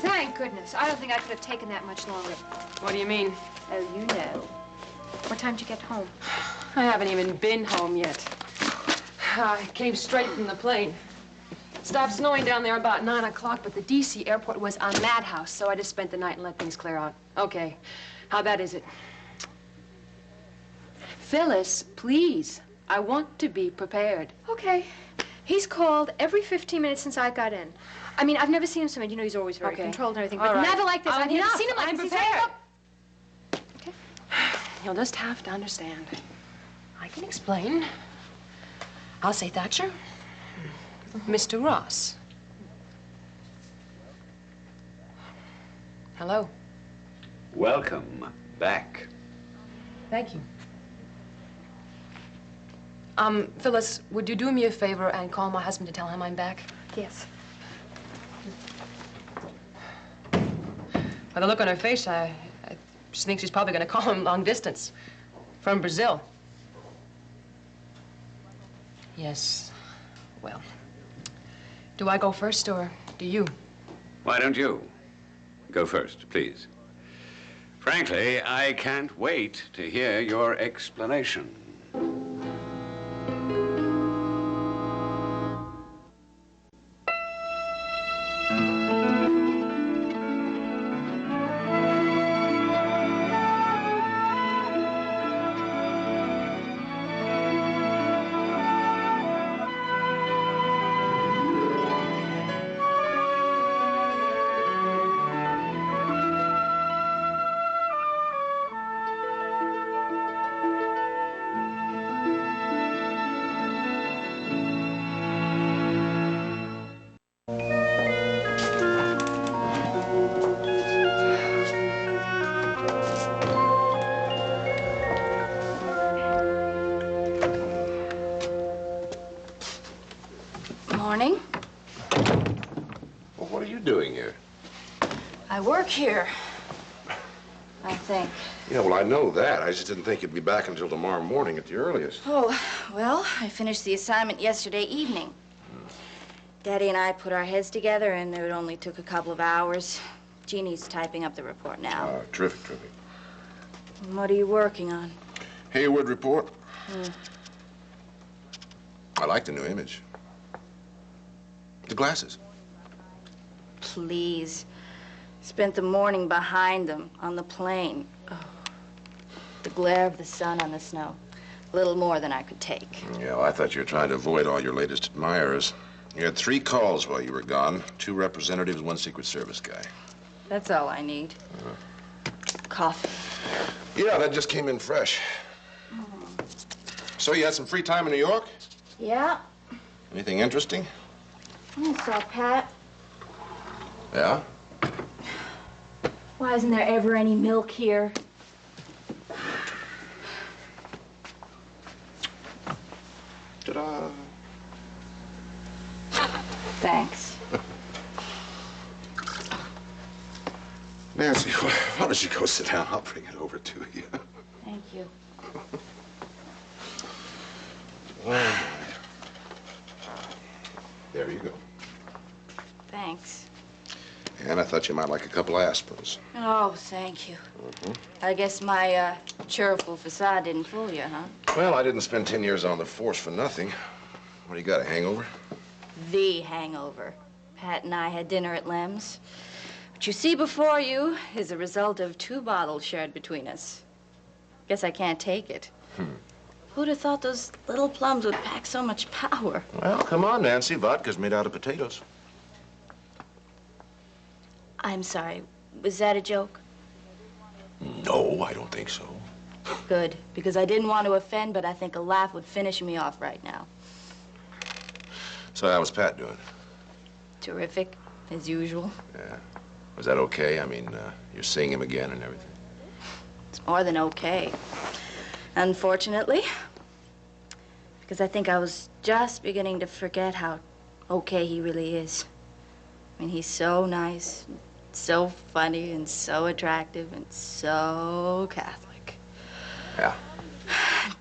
Thank goodness. I don't think I could have taken that much longer. What do you mean? Oh, you know. What time did you get home? I haven't even been home yet. I came straight from the plane. It stopped snowing down there about 9 o'clock, but the D.C. airport was a madhouse, so I just spent the night and let things clear out. Okay. How bad is it? Phyllis, please. I want to be prepared. Okay. He's called every 15 minutes since I got in. I mean, I've never seen him so mad. You know, he's always very controlled and everything, but never like this. I've never seen him like this. I'm prepared. Okay. You'll just have to understand. I can explain. I'll say Thatcher. Mr. Ross. Hello. Welcome back. Thank you. Phyllis, would you do me a favor and call my husband to tell him I'm back? Yes. By the look on her face, I just think she's probably going to call him long distance from Brazil. Yes. Well, do I go first or do you? Why don't you go first, please? Frankly, I can't wait to hear your explanation. Morning. Well, what are you doing here? I work here, I think. Yeah, well, I know that. I just didn't think you'd be back until tomorrow morning at the earliest. Oh, well, I finished the assignment yesterday evening. Daddy and I put our heads together, and it only took a couple of hours. Jeannie's typing up the report now. Terrific, terrific. What are you working on? Hayward report. I like the new image. The glasses. Please. Spent the morning behind them on the plane. Oh. The glare of the sun on the snow. A little more than I could take. Yeah, well, I thought you were trying to avoid all your latest admirers. You had 3 calls while you were gone. 2 representatives, 1 Secret Service guy. That's all I need. Coffee. Yeah, that just came in fresh. So you had some free time in New York? Yeah. Anything interesting? I saw Pat. Yeah? Why isn't there ever any milk here? Ta-da. Thanks. Nancy, why don't you go sit down? I'll bring it over to you. Thank you. All right. There you go. Thanks. And I thought you might like a couple aspirins. Oh, thank you. I guess my cheerful facade didn't fool you, huh? Well, I didn't spend 10 years on the force for nothing. What do you got, a hangover? The hangover. Pat and I had dinner at Lem's. What you see before you is a result of 2 bottles shared between us. Guess I can't take it. Who'd have thought those little plums would pack so much power? Well, come on, Nancy. Vodka's made out of potatoes. I'm sorry. Was that a joke? No, I don't think so. Good, because I didn't want to offend, but I think a laugh would finish me off right now. So how was Pat doing? Terrific, as usual. Yeah. Was that okay? I mean, you're seeing him again and everything. It's more than okay. Unfortunately, because I think I was just beginning to forget how okay he really is. I mean, he's so nice, so funny, and so attractive, and so Catholic. Yeah.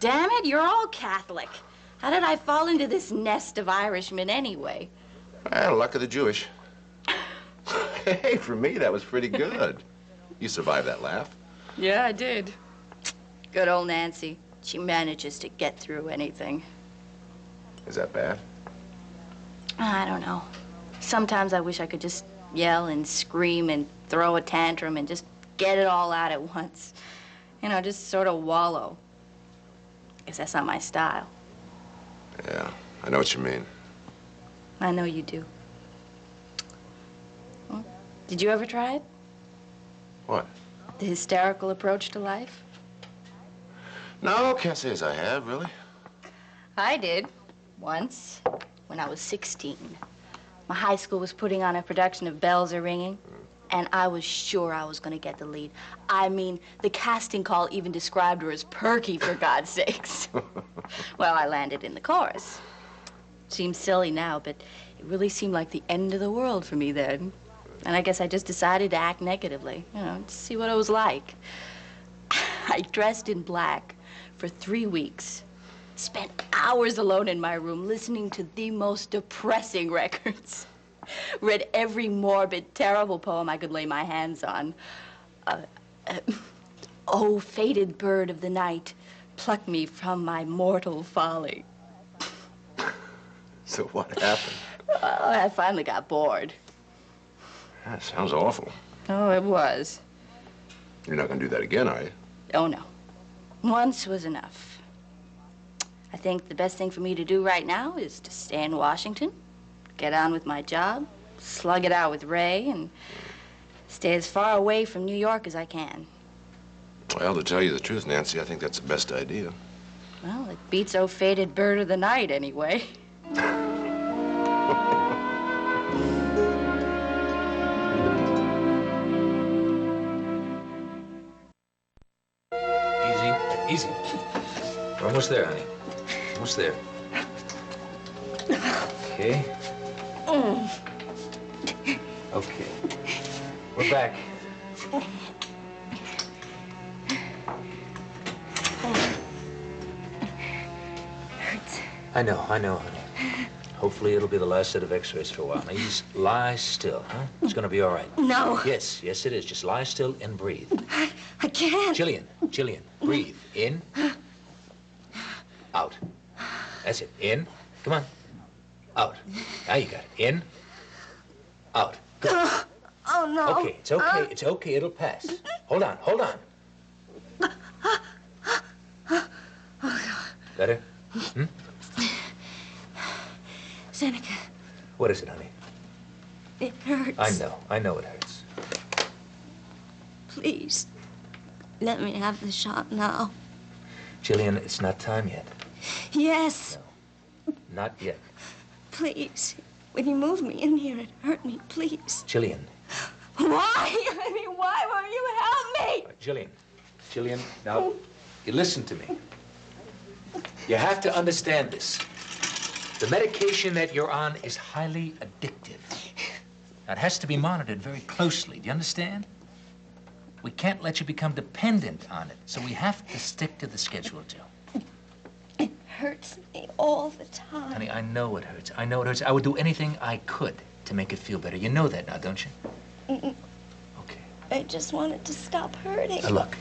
Damn it, you're all Catholic. How did I fall into this nest of Irishmen anyway? Well, luck of the Jewish. Hey, for me, that was pretty good. You survived that laugh. Yeah, I did. Good old Nancy. She manages to get through anything. Is that bad? I don't know. Sometimes I wish I could just yell and scream and throw a tantrum and just get it all out at once. You know, just sort of wallow. Guess that's not my style. Yeah, I know what you mean. I know you do. Well, did you ever try it? What? The hysterical approach to life? No, can't say as I have, really. I did. Once, when I was 16. My high school was putting on a production of Bells Are Ringing, and I was sure I was going to get the lead. I mean, the casting call even described her as perky, for God's sakes. Well, I landed in the chorus. Seems silly now, but it really seemed like the end of the world for me then. And I guess I just decided to act negatively, you know, to see what it was like. I dressed in black for 3 weeks. Spent hours alone in my room listening to the most depressing records. Read every morbid, terrible poem I could lay my hands on. Oh, fated bird of the night, pluck me from my mortal folly. So what happened? I finally got bored. That sounds awful. Oh, it was. You're not going to do that again, are you? Oh, no. Once was enough. I think the best thing for me to do right now is to stay in Washington, get on with my job, slug it out with Ray, and stay as far away from New York as I can. Well, to tell you the truth, Nancy, I think that's the best idea. Well, it beats oh fated bird of the night anyway. Easy. We're almost there, honey. Almost there. Okay. Okay. We're back. Hurts. I know, honey. Hopefully it'll be the last set of x-rays for a while. Now, you just lie still, huh? It's gonna be all right. No. Yes, it is. Just lie still and breathe. I can't. Jillian, breathe. In. Out. That's it. In. Come on. Out. Now you got it. In. Out. Good. Oh, no. Okay, it's okay. It's okay. It'll pass. Hold on. Better? Hmm? Seneca, What is it, honey? it hurts. I know it hurts. Please, let me have the shot now. Jillian, it's not time yet. Yes, Not yet. please. When you moved me in here, it hurt me. Please. Jillian. Why? I mean, why won't you help me? Jillian, now, you listen to me. You have to understand this. The medication that you're on is highly addictive. Now, it has to be monitored very closely. Do you understand? We can't let you become dependent on it, so we have to stick to the schedule, Jill. It hurts me all the time. Honey, I know it hurts. I would do anything I could to make it feel better. You know that now, don't you? Okay. I just wanted to stop hurting. Now, look,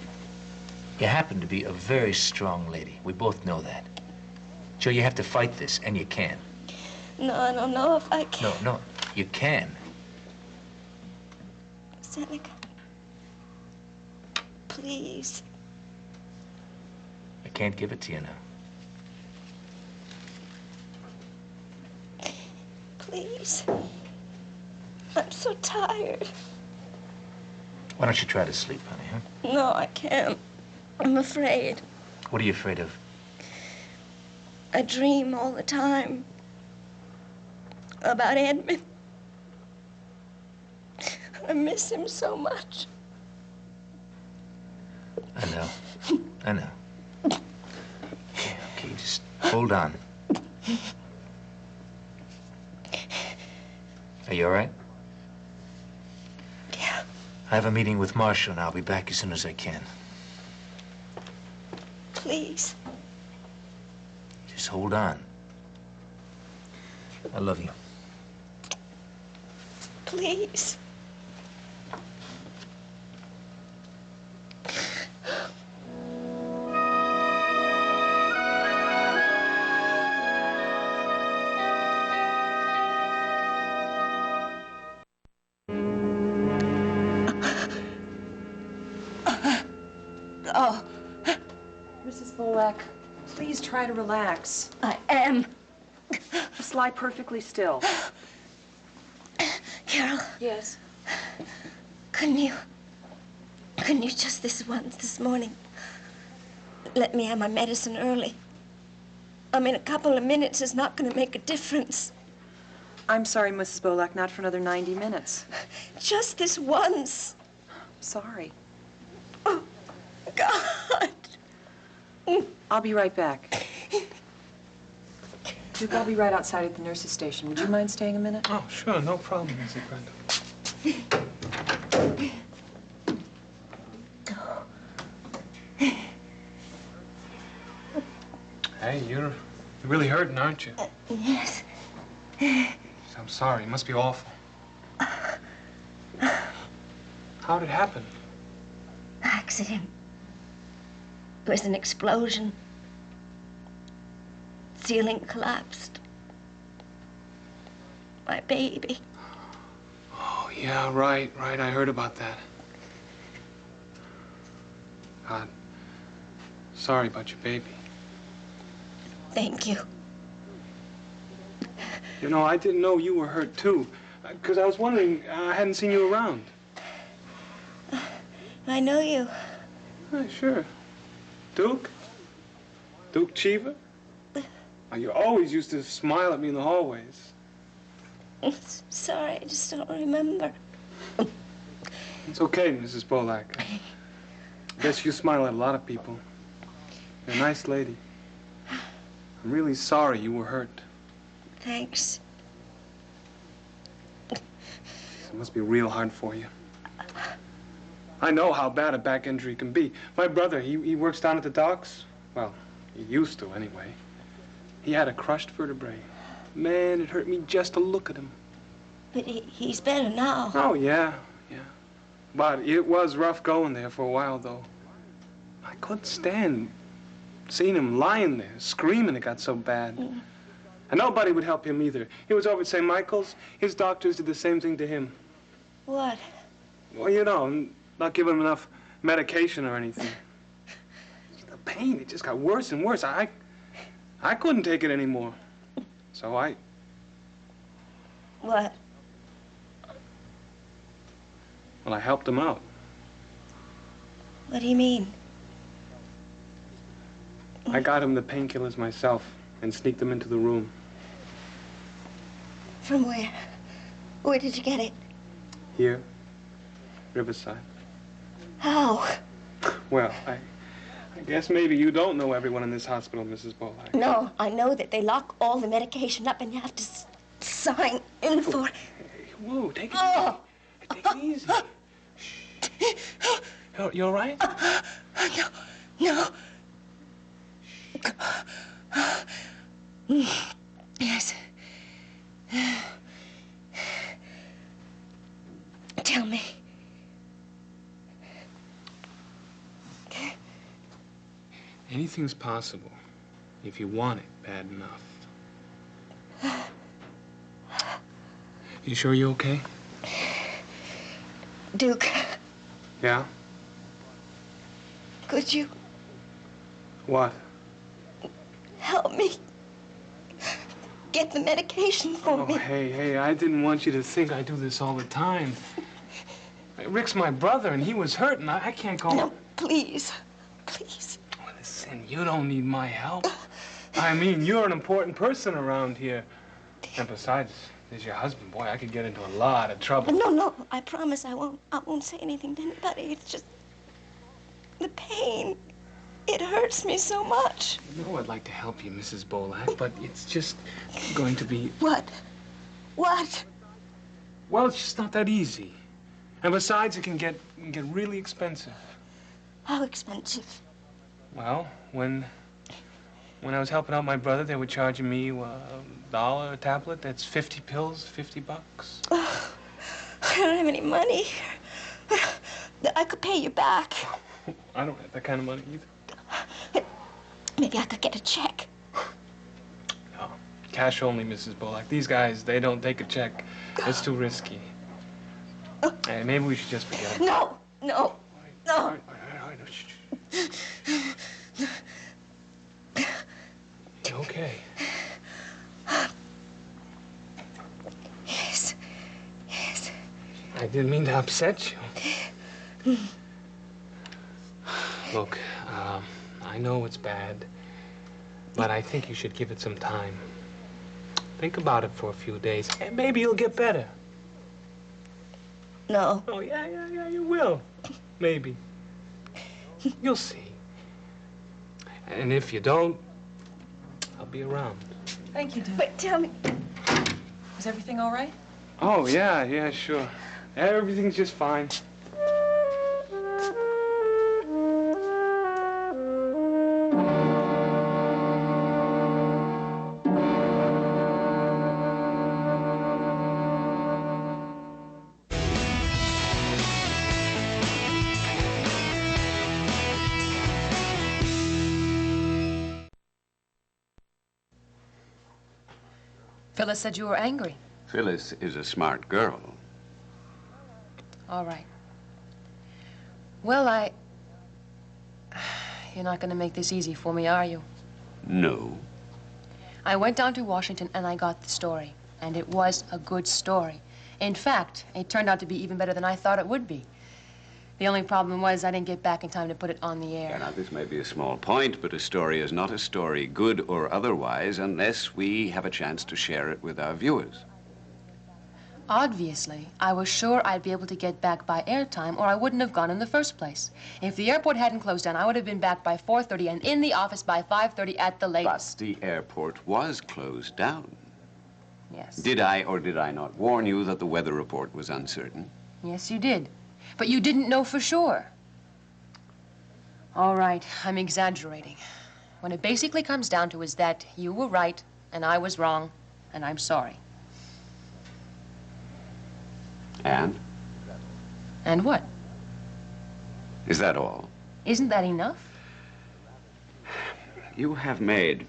you happen to be a very strong lady. We both know that. Jill, you have to fight this, and you can. No, I don't know if I can. No, you can. Seneca, please. I can't give it to you now. Please. I'm so tired. Why don't you try to sleep, honey, huh? No, I can't. I'm afraid. What are you afraid of? I dream all the time about Edmund. I miss him so much. I know. Okay, just hold on. Are you all right? Yeah. I have a meeting with Marshall, and I'll be back as soon as I can. Please. Just hold on. I love you. Please. Oh, Mrs. Bolak, please try to relax. I am. Just lie perfectly still. Carol. Yes? Couldn't you just this once, this morning, let me have my medicine early? I mean, a couple of minutes is not going to make a difference. I'm sorry, Mrs. Bolak, not for another 90 minutes. Just this once. Sorry. Oh, God. I'll be right back. Duke, I'll be right outside at the nurse's station. Would you mind staying a minute? Oh, sure, no problem, Mrs. Brenda. Hey, you're really hurting, aren't you? Yes. I'm sorry. It must be awful. How'd it happen? Accident. It was an explosion. Ceiling collapsed. My baby. Oh, yeah, right. I heard about that. God, sorry about your baby. Thank you. You know, I didn't know you were hurt, too. Because I was wondering, I hadn't seen you around. I know you. Sure. Duke? Duke Cheever? You always used to smile at me in the hallways. Sorry, I just don't remember. It's okay, Mrs. Bolak. I guess you smile at a lot of people. You're a nice lady. I'm really sorry you were hurt. Thanks. It must be real hard for you. I know how bad a back injury can be. My brother, he works down at the docks. Well, he used to, anyway. He had a crushed vertebrae. Man, it hurt me just to look at him. But he's better now. Oh, yeah. But it was rough going there for a while, though. I couldn't stand seeing him lying there, screaming. It got so bad. And nobody would help him either. He was over at St. Michael's. His doctors did the same thing to him. What? Well, you know, not giving him enough medication or anything. The pain, it just got worse and worse. I couldn't take it anymore. So What? Well, I helped him out. What do you mean? I got him the painkillers myself and sneaked them into the room. From where? Where did you get it? Here, Riverside. How? Well, I guess maybe you don't know everyone in this hospital, Mrs. Bolak. No, I know that they lock all the medication up and you have to sign in for it. Hey, whoa, take it easy. Take it easy. Shh. You all right? No. Yes. Tell me. Anything's possible if you want it bad enough. You sure you're okay? Duke. Yeah? Could you What? help me get the medication for Oh, me? hey, I didn't want you to think I do this all the time. Rick's my brother, and he was hurt, and I can't go... No, please. Well, listen, you don't need my help. I mean, you're an important person around here. And besides, there's your husband. Boy, I could get into a lot of trouble. No, I promise I won't say anything to anybody. It's just the pain. It hurts me so much. You know I'd like to help you, Mrs. Bolak, but it's just going to be... What? Well, it's just not that easy. And besides, it can get really expensive. How expensive? Well, when I was helping out my brother, they were charging me $1 a tablet. That's 50 pills, $50. Oh, I don't have any money. I could pay you back. I don't have that kind of money either. Maybe I could get a check. No, cash only, Mrs. Bolak. These guys, they don't take a check. It's too risky. Hey, maybe we should just forget it. No. All right, shh. You okay? Yes. Yes. I didn't mean to upset you. Look, I know it's bad, but I think you should give it some time. Think about it for a few days, and maybe you'll get better. No. Oh, yeah, you will. Maybe. You'll see. And if you don't, I'll be around. Thank you, Duke. But tell me, Is everything all right? Oh, yeah, sure. Everything's just fine. Phyllis said you were angry. Phyllis is a smart girl. All right. Well, You're not going to make this easy for me, are you? No. I went down to Washington and I got the story. And it was a good story. In fact, it turned out to be even better than I thought it would be. The only problem was I didn't get back in time to put it on the air. Yeah, now, this may be a small point, but a story is not a story, good or otherwise, unless we have a chance to share it with our viewers. Obviously, I was sure I'd be able to get back by airtime or I wouldn't have gone in the first place. If the airport hadn't closed down, I would have been back by 4:30 and in the office by 5:30 at the latest. But the airport was closed down. Yes. Did I or did I not warn you that the weather report was uncertain? Yes, you did. But you didn't know for sure. All right, I'm exaggerating. When it basically comes down to is that you were right and I was wrong, and I'm sorry. And? And what? Is that all? Isn't that enough? You have made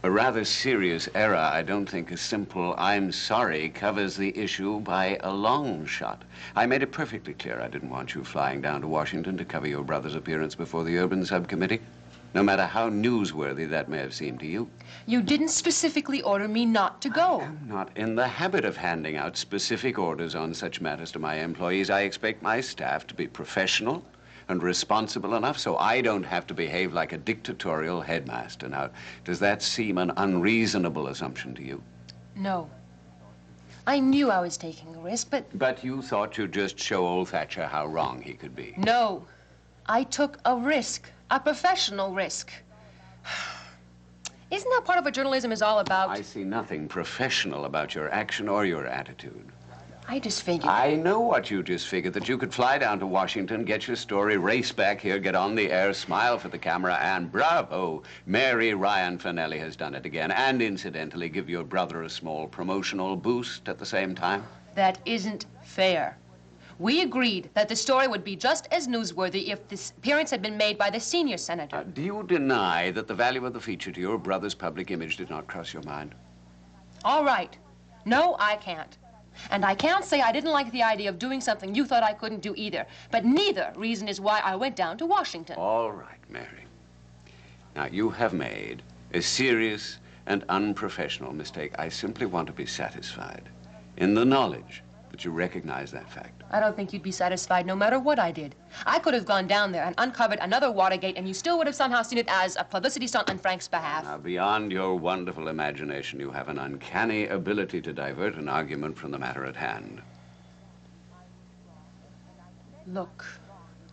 a rather serious error. I don't think a simple "I'm sorry" covers the issue by a long shot. I made it perfectly clear I didn't want you flying down to Washington to cover your brother's appearance before the Urban Subcommittee, no matter how newsworthy that may have seemed to you. You didn't specifically order me not to go. I'm not in the habit of handing out specific orders on such matters to my employees. I expect my staff to be professional and responsible enough so I don't have to behave like a dictatorial headmaster. Now, does that seem an unreasonable assumption to you? No. I knew I was taking a risk, but... But you thought you'd just show old Thatcher how wrong he could be. No. I took a risk. A professional risk. Isn't that part of what journalism is all about? I see nothing professional about your action or your attitude. I just figured... I know what you just figured, that you could fly down to Washington, get your story, race back here, get on the air, smile for the camera, and bravo, Mary Ryan Fanelli has done it again, and incidentally give your brother a small promotional boost at the same time. That isn't fair. We agreed that the story would be just as newsworthy if this appearance had been made by the senior senator. Do you deny that the value of the feature to your brother's public image did not cross your mind? All right. No, I can't. And I can't say I didn't like the idea of doing something you thought I couldn't do either. But neither reason is why I went down to Washington. All right, Mary. Now, you have made a serious and unprofessional mistake. I simply want to be satisfied in the knowledge that you recognize that fact. I don't think you'd be satisfied no matter what I did. I could have gone down there and uncovered another Watergate, and you still would have somehow seen it as a publicity stunt on Frank's behalf. Now, beyond your wonderful imagination, you have an uncanny ability to divert an argument from the matter at hand. Look,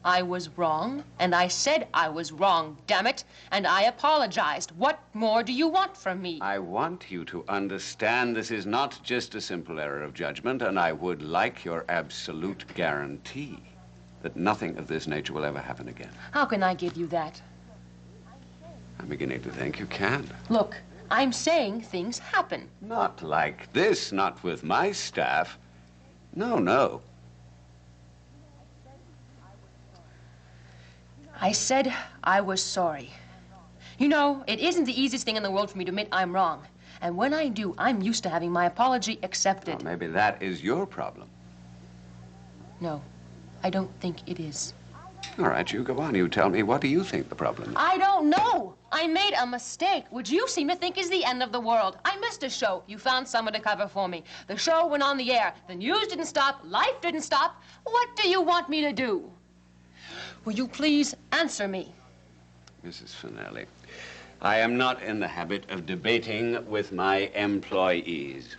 I was wrong, and I said I was wrong, damn it, and I apologized. What more do you want from me? I want you to understand this is not just a simple error of judgment, and I would like your absolute guarantee that nothing of this nature will ever happen again. How can I give you that? I'm beginning to think you can. Look, I'm saying things happen. Not like this, not with my staff. No, no. I said I was sorry. You know, it isn't the easiest thing in the world for me to admit I'm wrong. And when I do, I'm used to having my apology accepted. Well, maybe that is your problem. No, I don't think it is. All right, you go on. You tell me, what do you think the problem is? I don't know. I made a mistake, which you seem to think is the end of the world. I missed a show. You found someone to cover for me. The show went on the air. The news didn't stop. Life didn't stop. What do you want me to do? Will you please answer me? Mrs. Finelli, I am not in the habit of debating with my employees.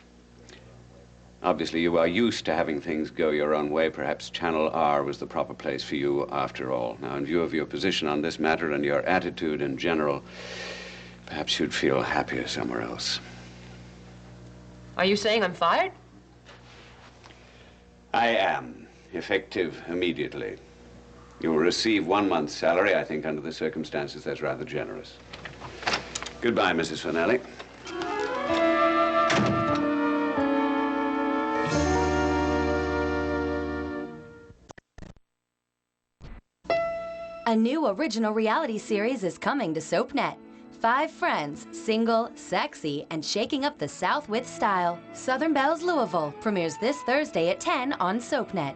Obviously, you are used to having things go your own way. Perhaps Channel R was the proper place for you after all. Now, in view of your position on this matter and your attitude in general, perhaps you'd feel happier somewhere else. Are you saying I'm fired? I am, effective immediately. You will receive 1 month's salary. I think under the circumstances, that's rather generous. Goodbye, Mrs. Finelli. A new original reality series is coming to SoapNet. 5 friends, single, sexy, and shaking up the South with style. Southern Belles Louisville premieres this Thursday at 10 on SoapNet.